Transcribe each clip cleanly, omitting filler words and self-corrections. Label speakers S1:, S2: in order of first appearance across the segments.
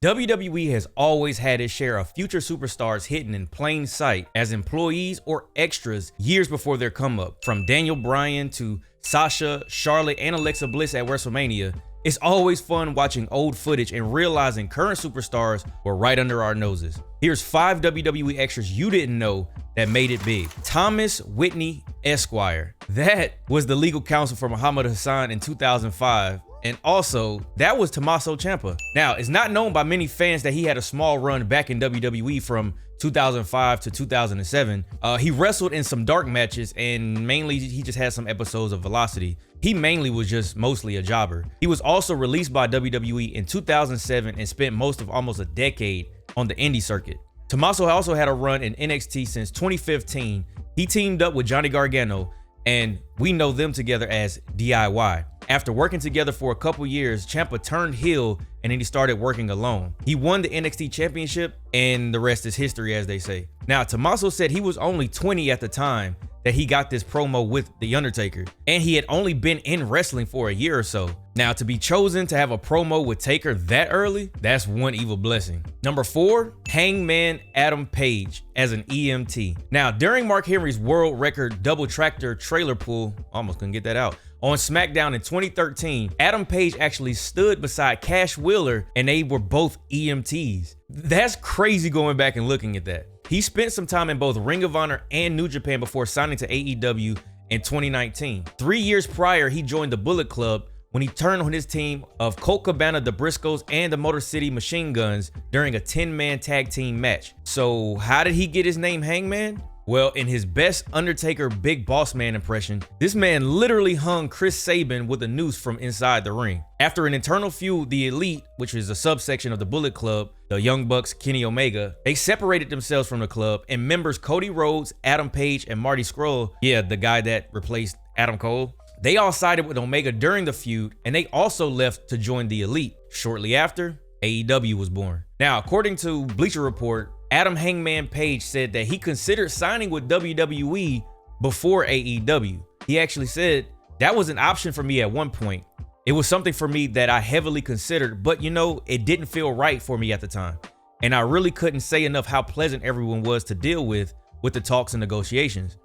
S1: WWE has always had its share of future superstars hidden in plain sight as employees or extras years before their come up. From Daniel Bryan to Sasha, Charlotte, and Alexa Bliss at WrestleMania, it's always fun watching old footage and realizing current superstars were right under our noses. Here's 5 WWE extras you didn't know that made it big. Thomas Whitney Esquire. That was the legal counsel for Muhammad Hassan in 2005. And also, that was Tommaso Ciampa. Now, it's not known by many fans that he had a small run back in WWE from 2005 to 2007. He wrestled in some dark matches, and mainly he just had some episodes of Velocity. He mainly was just mostly a jobber. He was also released by WWE in 2007 and spent most of almost a decade on the indie circuit. Tommaso also had a run in NXT since 2015. He teamed up with Johnny Gargano, and we know them together as DIY. After working together for a couple years, Ciampa turned heel and then he started working alone. He won the NXT championship and the rest is history, as they say. Now, Tommaso said he was only 20 at the time that he got this promo with The Undertaker, and he had only been in wrestling for a year or so. Now, to be chosen to have a promo with Taker that early, that's one evil blessing. Number 4, Hangman Adam Page as an EMT. Now, during Mark Henry's world record double tractor trailer pull, almost couldn't get that out, on SmackDown in 2013, Adam Page actually stood beside Cash Wheeler and they were both EMTs. That's crazy going back and looking at that. He spent some time in both Ring of Honor and New Japan before signing to AEW in 2019. 3 years prior, he joined the Bullet Club when he turned on his team of Colt Cabana, the Briscoes, and the Motor City Machine Guns during a 10-man tag team match. So how did he get his name Hangman? Well, in his best Undertaker Big Boss Man impression, this man literally hung Chris Sabin with a noose from inside the ring. After an internal feud, the Elite, which is a subsection of the Bullet Club, the Young Bucks, Kenny Omega, they separated themselves from the club, and members Cody Rhodes, Adam Page, and Marty Scurll, yeah, the guy that replaced Adam Cole, they all sided with Omega during the feud, and they also left to join the Elite. Shortly after, AEW was born. Now, according to Bleacher Report, Adam Hangman Page said that he considered signing with WWE before AEW. He actually said, "That was an option for me at one point. It was something for me that I heavily considered, but you know, it didn't feel right for me at the time. And I really couldn't say enough how pleasant everyone was to deal with the talks and negotiations.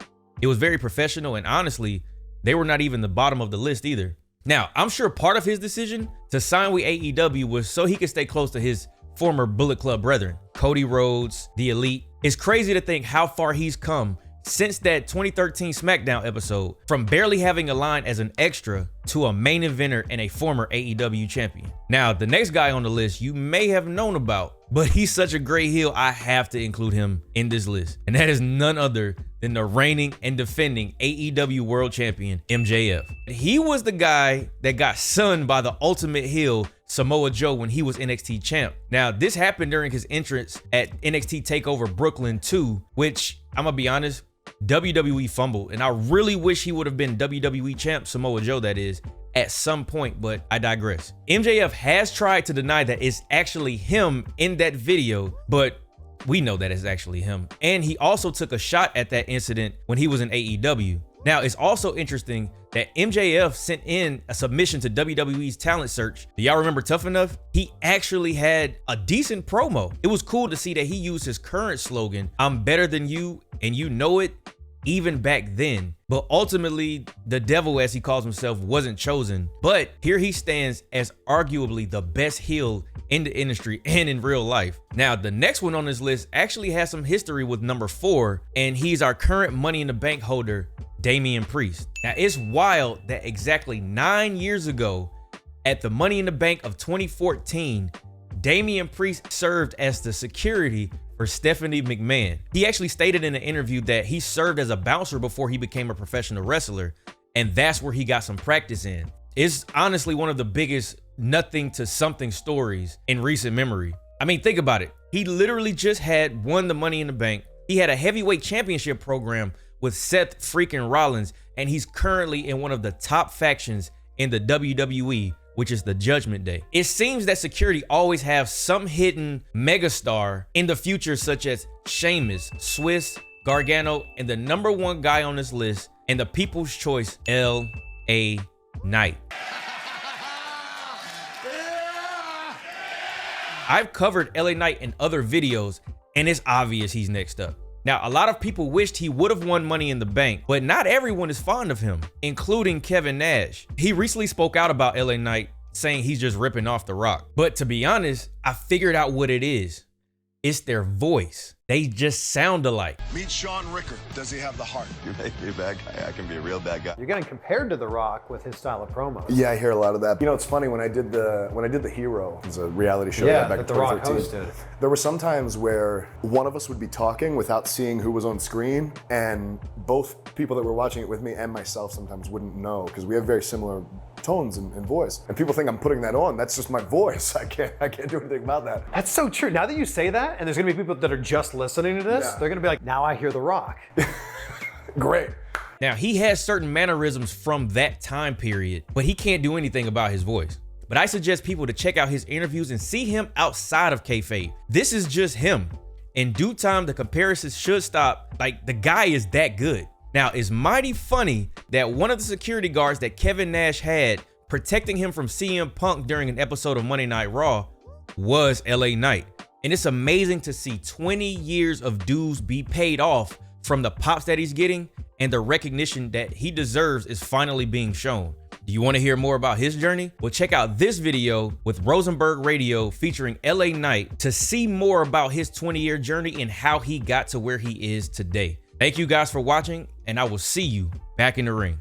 S1: It was very professional, and honestly, they were not even the bottom of the list either." Now, I'm sure part of his decision to sign with AEW was so he could stay close to his former Bullet Club brethren, Cody Rhodes, the Elite. It's crazy to think how far he's come since that 2013 SmackDown episode, from barely having a line as an extra to a main eventer and a former AEW champion. Now, the next guy on the list you may have known about, but he's such a great heel, I have to include him in this list. And that is none other than the reigning and defending AEW World Champion MJF. He was the guy that got sunned by the ultimate heel Samoa Joe when he was NXT champ. Now, this happened during his entrance at NXT TakeOver Brooklyn 2, which, I'm gonna be honest, WWE fumbled, and I really wish he would have been WWE champ, Samoa Joe that is, at some point, but I digress. MJF has tried to deny that it's actually him in that video, but we know that it's actually him. And he also took a shot at that incident when he was in AEW. Now, it's also interesting that MJF sent in a submission to WWE's talent search. Do y'all remember Tough Enough? He actually had a decent promo. It was cool to see that he used his current slogan, "I'm better than you and you know it," even back then. But ultimately, the devil, as he calls himself, wasn't chosen. But here he stands as arguably the best heel in the industry and in real life. Now, the next one on this list actually has some history with number 4, and he's our current Money in the Bank holder, Damian Priest. Now, it's wild that exactly 9 years ago, at the Money in the Bank of 2014, Damian Priest served as the security for Stephanie McMahon. He actually stated in an interview that he served as a bouncer before he became a professional wrestler, and that's where he got some practice in. It's honestly one of the biggest nothing to something stories in recent memory. I mean, think about it. He literally just had won the Money in the Bank. He had a heavyweight championship program with Seth freaking Rollins, and he's currently in one of the top factions in the WWE, which is the Judgment Day. It seems that security always have some hidden megastar in the future, such as Sheamus, Swiss, Gargano, and the number one guy on this list, and the people's choice, I've covered LA Knight in other videos, and it's obvious he's next up. Now, a lot of people wished he would have won Money in the Bank, but not everyone is fond of him, including Kevin Nash. He recently spoke out about LA Knight, saying he's just ripping off The Rock. But to be honest, I figured out what it is. It's their voice. They just sound alike.
S2: Meet Sean Ricker. Does he have the heart?
S3: You make me a bad guy, I can be a real bad guy.
S4: You're getting compared to The Rock with his style of promos.
S5: Yeah, I hear a lot of that. You know, it's funny, when I did the Hero, it was a reality show back in 2013.
S4: The Rock hosted.
S5: There were some times where one of us would be talking without seeing who was on screen, and both people that were watching it with me and myself sometimes wouldn't know, because we have very similar tones and voice. And people think I'm putting that on. That's just my voice. I can't do anything about that.
S4: That's so true. Now that you say that, and there's gonna be people that are just listening to this, they're gonna be like, now I hear The Rock.
S5: Great.
S1: Now, he has certain mannerisms from that time period, but he can't do anything about his voice. But I suggest people to check out his interviews and see him outside of kayfabe. This is just him. In due time, the comparisons should stop. Like, the guy is that good. Now, it's mighty funny that one of the security guards that Kevin Nash had protecting him from CM Punk during an episode of Monday Night Raw was LA Knight. And it's amazing to see 20 years of dues be paid off from the pops that he's getting, and the recognition that he deserves is finally being shown. Do you want to hear more about his journey? Well, check out this video with Rosenberg Radio featuring LA Knight to see more about his 20-year journey and how he got to where he is today. Thank you guys for watching, and I will see you back in the ring.